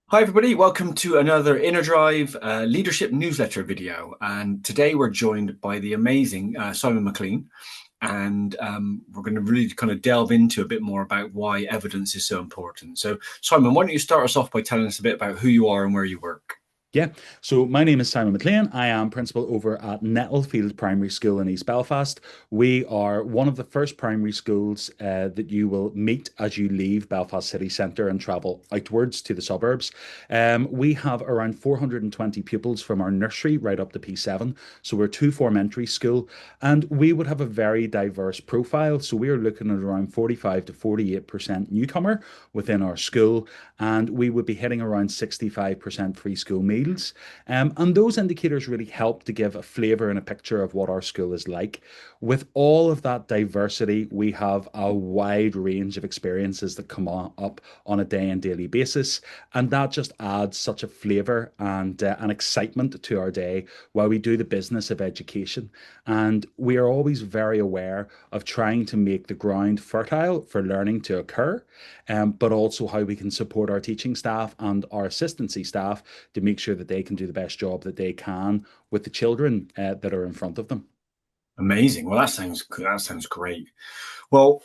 Hi, everybody. Welcome to another Inner Drive leadership newsletter video. And today we're joined by the amazing Simon McLean. And we're going to really kind of delve into a bit more about why evidence is so important. So, Simon, why don't you start us off by telling us a bit about who you are and where you work? Yeah, so my name is Simon McLean. I am principal over at Nettlefield Primary School in East Belfast. We are one of the first primary schools that you will meet as you leave Belfast city centre and travel outwards to the suburbs. We have around 420 pupils from our nursery right up to P7. So we're a two-form entry school, and we would have a very diverse profile. So we are looking at around 45 to 48% newcomer within our school, and we would be hitting around 65% free school meals. And those indicators really help to give a flavour and a picture of what our school is like. With all of that diversity, we have a wide range of experiences that come up on a day and daily basis. And that just adds such a flavour and an excitement to our day while we do the business of education. And we are always very aware of trying to make the ground fertile for learning to occur, but also how we can support our teaching staff and our assistancy staff to make sure that they can do the best job that they can with the children that are in front of them. Amazing. Well, that sounds great. Well,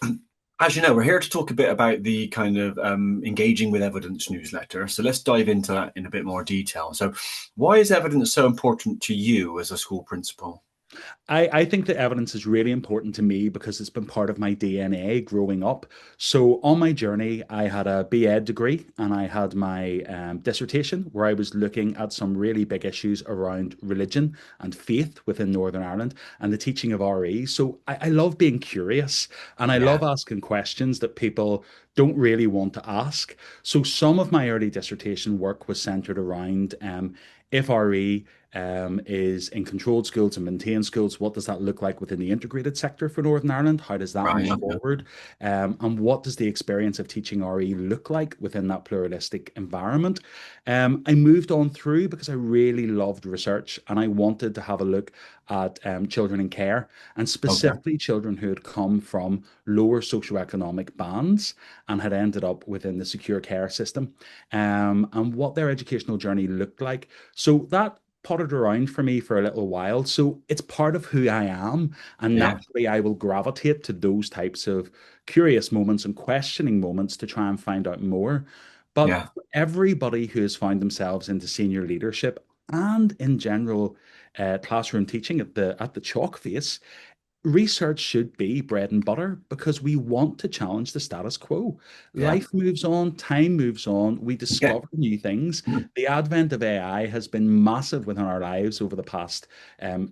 as you know, we're here to talk a bit about the kind of engaging with evidence newsletter. So let's dive into that in a bit more detail. So, why is evidence so important to you as a school principal? I think that evidence is really important to me because it's been part of my DNA growing up. So on my journey, I had a B.Ed degree and I had my dissertation where I was looking at some really big issues around religion and faith within Northern Ireland and the teaching of RE. So I love being curious and I Yeah. love asking questions that people don't really want to ask. So some of my early dissertation work was centered around if RE is in controlled schools and maintained schools. What does that look like within the integrated sector for Northern Ireland? How does that Right. move Okay. forward? And what does the experience of teaching RE look like within that pluralistic environment? I moved on through because I really loved research and I wanted to have a look at children in care and Okay. specifically children who had come from lower socioeconomic bands and had ended up within the secure care system, and what their educational journey looked like. So that potted around for me for a little while. So it's part of who I am. And Yeah. naturally, I will gravitate to those types of curious moments and questioning moments to try and find out more. But Yeah. for everybody who has found themselves into senior leadership and in general classroom teaching at the chalk face, research should be bread and butter because we want to challenge the status quo. Yeah. Life moves on, time moves on, we Yeah. discover new things. The advent of AI has been massive within our lives over the past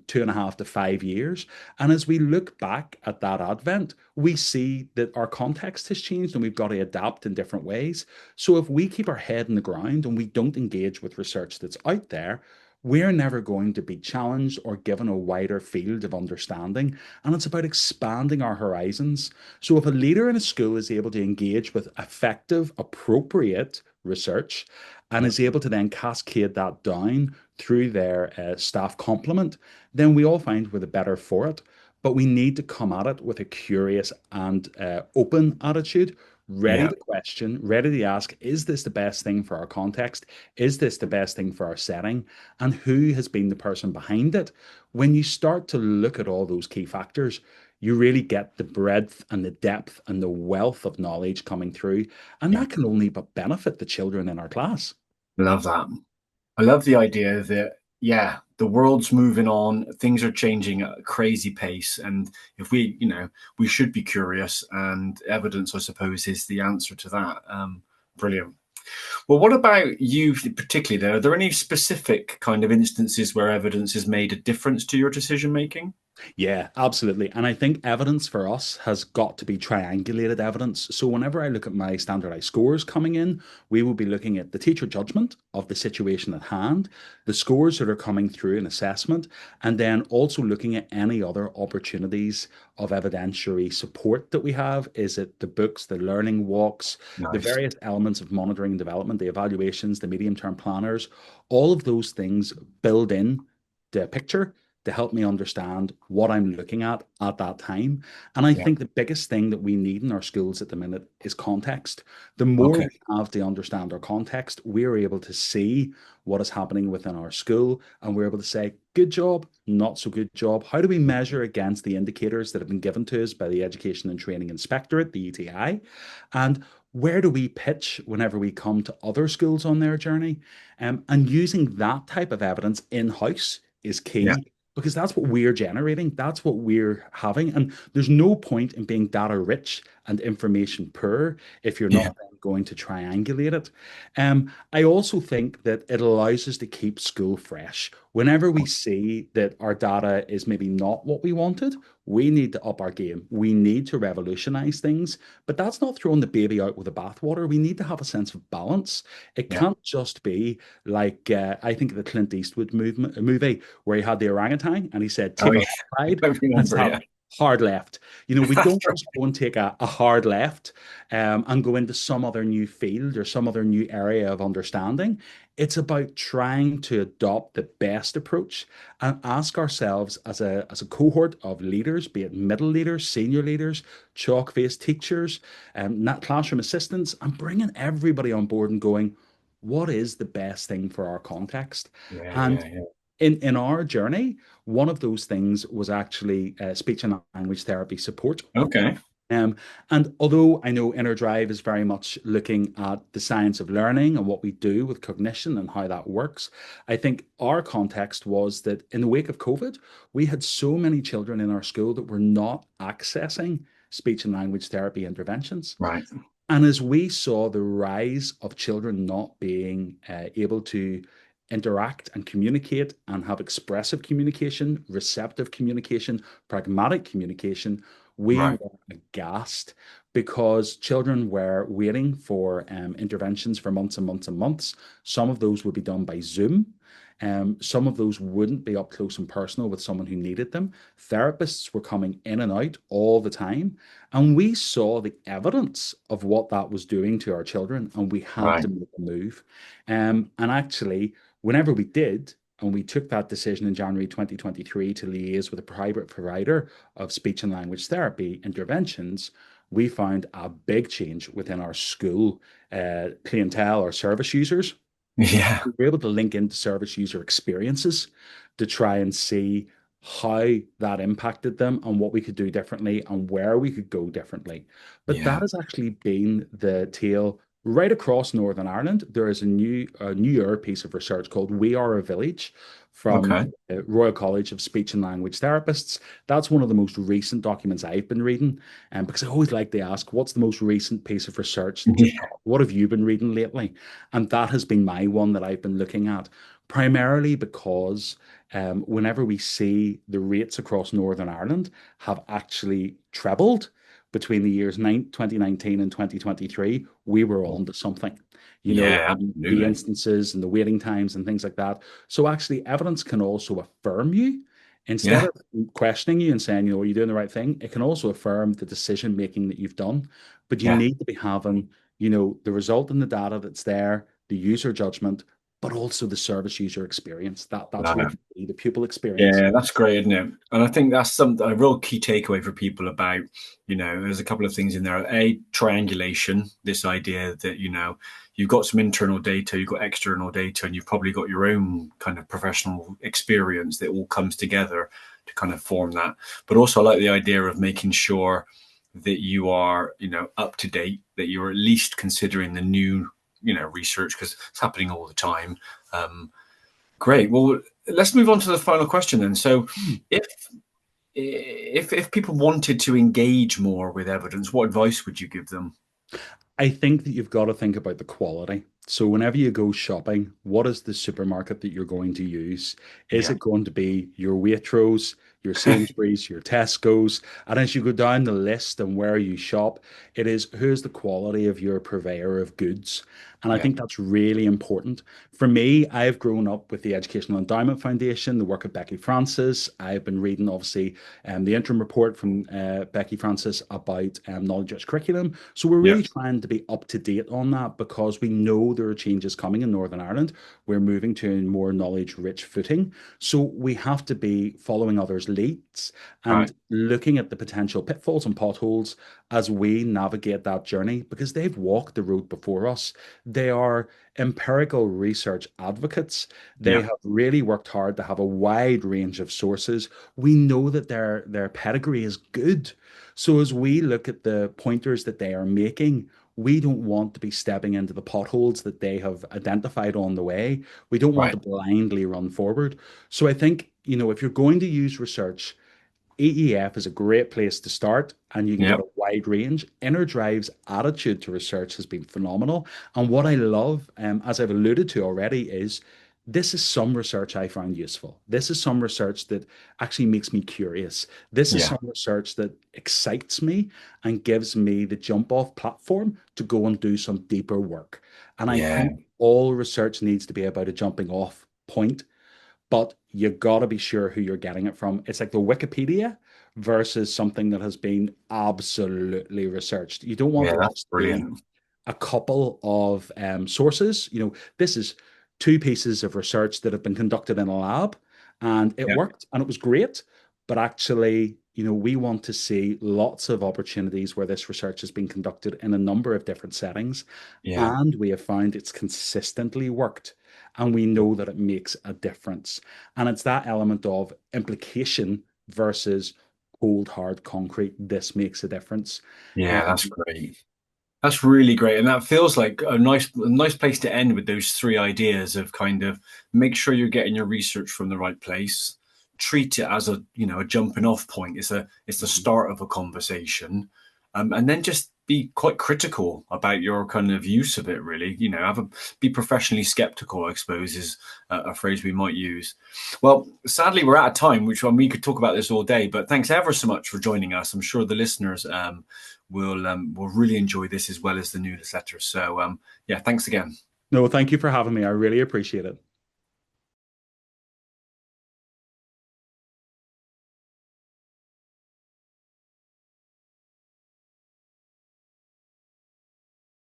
2.5 to 5 years. And as we look back at that advent, we see that our context has changed and we've got to adapt in different ways. So if we keep our head in the ground and we don't engage with research that's out there, we're never going to be challenged or given a wider field of understanding. And it's about expanding our horizons. So if a leader in a school is able to engage with effective, appropriate research and Yeah. is able to then cascade that down through their staff complement, then we all find we're the better for it. But we need to come at it with a curious and open attitude, ready Yeah. to question, ready to ask, is this the best thing for our context? Is this the best thing for our setting? And who has been the person behind it? When you start to look at all those key factors, you really get the breadth and the depth and the wealth of knowledge coming through. And Yeah. that can only but benefit the children in our class. Love that. I love the idea that, yeah, the world's moving on, things are changing at a crazy pace. And if we should be curious, and evidence, I suppose, is the answer to that. Brilliant. Well, what about you particularly there? Are there any specific kind of instances where evidence has made a difference to your decision making? Yeah, absolutely. And I think evidence for us has got to be triangulated evidence. So whenever I look at my standardized scores coming in, we will be looking at the teacher judgment of the situation at hand, the scores that are coming through an assessment, and then also looking at any other opportunities of evidentiary support that we have. Is it the books, the learning walks, the Nice. various elements of monitoring and development, the evaluations, the medium term planners, all of those things build in the picture to help me understand what I'm looking at that time. And I Yeah. think the biggest thing that we need in our schools at the minute is context. The more Okay. we have to understand our context, we're able to see what is happening within our school and we're able to say, good job, not so good job. How do we measure against the indicators that have been given to us by the Education and Training Inspectorate, the ETI? And where do we pitch whenever we come to other schools on their journey? And using that type of evidence in house is Yeah. key because that's what we're generating, that's what we're having. And there's no point in being data rich and information poor if you're Yeah. not then going to triangulate it. I also think that it allows us to keep school fresh. Whenever we see that our data is maybe not what we wanted, we need to up our game. We need to revolutionize things, but that's not throwing the baby out with the bathwater. We need to have a sense of balance. It Yeah. can't just be like I think the Clint Eastwood movie where he had the orangutan and he said, Oh take a yeah. left side I and remember. stop Yeah. hard left. We don't That's right. just go and take a hard left and go into some other new field or some other new area of understanding. It's about trying to adopt the best approach and ask ourselves as a cohort of leaders, be it middle leaders, senior leaders, chalk-faced teachers, not classroom assistants, and bringing everybody on board and going, what is the best thing for our context? Yeah. And Yeah. Yeah. in our journey, one of those things was actually speech and language therapy support. Okay. Um, and although I know Inner Drive is very much looking at the science of learning and what we do with cognition and how that works, I think our context was that in the wake of COVID, we had so many children in our school that were not accessing speech and language therapy interventions. Right. And as we saw the rise of children not being able to interact and communicate and have expressive communication, receptive communication, pragmatic communication, we Right. were aghast because children were waiting for interventions for months and months and months. Some of those would be done by Zoom. Some of those wouldn't be up close and personal with someone who needed them. Therapists were coming in and out all the time. And we saw the evidence of what that was doing to our children, and we had Right. to make a move. And actually, whenever we did, and we took that decision in January 2023 to liaise with a private provider of speech and language therapy interventions, we found a big change within our school clientele or service users. Yeah. We were able to link into service user experiences to try and see how that impacted them and what we could do differently and where we could go differently. But that Yeah. has actually been the tale right across Northern Ireland. There is a newer piece of research called We Are a Village from Okay. Royal College of Speech and Language Therapists. That's one of the most recent documents I've been reading. And because I always like to ask, what's the most recent piece of research that you've got? Yeah. What have you been reading lately? And that has been my one that I've been looking at, primarily because whenever we see the rates across Northern Ireland have actually trebled between the years 2019 and 2023, we were on to something, Yeah. and the Absolutely. instances and the waiting times and things like that. So actually, evidence can also affirm you. Instead Yeah. of questioning you and saying, are you doing the right thing? It can also affirm the decision making that you've done. But you Yeah. need to be having the result in the data that's there, the user judgment, but also the service user experience. That's Love really it. key, the pupil experience. Yeah, that's great, isn't it? And I think that's a real key takeaway for people about, there's a couple of things in there. A, triangulation, this idea that, you've got some internal data, you've got external data, and you've probably got your own kind of professional experience that all comes together to kind of form that. But also I like the idea of making sure that you are, up to date, that you're at least considering the new, research because it's happening all the time. Um, Great. Well, let's move on to the final question then. So, if if people wanted to engage more with evidence, what advice would you give them? I think that you've got to think about the quality. So whenever you go shopping, what is the supermarket that you're going to use? Is Yeah. it going to be your Waitrose, your Sainsbury's, your Tesco's. And as you go down the list and where you shop, it is who's the quality of your purveyor of goods. And I Yeah. think that's really important. For me, I've grown up with the Educational Endowment Foundation, the work of Becky Francis. I've been reading, obviously, the interim report from Becky Francis about knowledge-rich curriculum. So we're Yeah. really trying to be up to date on that because we know there are changes coming in Northern Ireland. We're moving to a more knowledge-rich footing. So we have to be following others' leads and Right. looking at the potential pitfalls and potholes as we navigate that journey because they've walked the road before us. They are empirical research advocates. They Yeah. have really worked hard to have a wide range of sources. We know that their pedigree is good. So as we look at the pointers that they are making, we don't want to be stepping into the potholes that they have identified on the way. We don't want to Right. blindly run forward. So I think, if you're going to use research, EEF is a great place to start, and you can get Yeah. a wide range. Inner Drive's attitude to research has been phenomenal. And what I love, as I've alluded to already, is this is some research I found useful. This is some research that actually makes me curious. This is Yeah. some research that excites me and gives me the jump off platform to go and do some deeper work. And I Yeah. think all research needs to be about a jumping off point, but you got to be sure who you're getting it from. It's like the Wikipedia versus something that has been absolutely researched. You don't want Yeah. there That's just to be brilliant. a couple of sources. This is two pieces of research that have been conducted in a lab and it Yeah. worked and it was great. But actually, we want to see lots of opportunities where this research has been conducted in a number of different settings. Yeah. And we have found it's consistently worked. And we know that it makes a difference. And it's that element of implication versus cold, hard concrete. This makes a difference. Yeah. That's Um, great. That's really great, and that feels like a nice place to end with those three ideas of kind of make sure you're getting your research from the right place, treat it as a jumping off point. It's the start of a conversation, and then just be quite critical about your kind of use of it. Really, be professionally skeptical, I suppose, is a phrase we might use. Well, sadly, we're out of time, which we could talk about this all day. But thanks ever so much for joining us. I'm sure the listeners will really enjoy this as well as the newsletter. So yeah, thanks again. no, thank you for having me. I really appreciate it.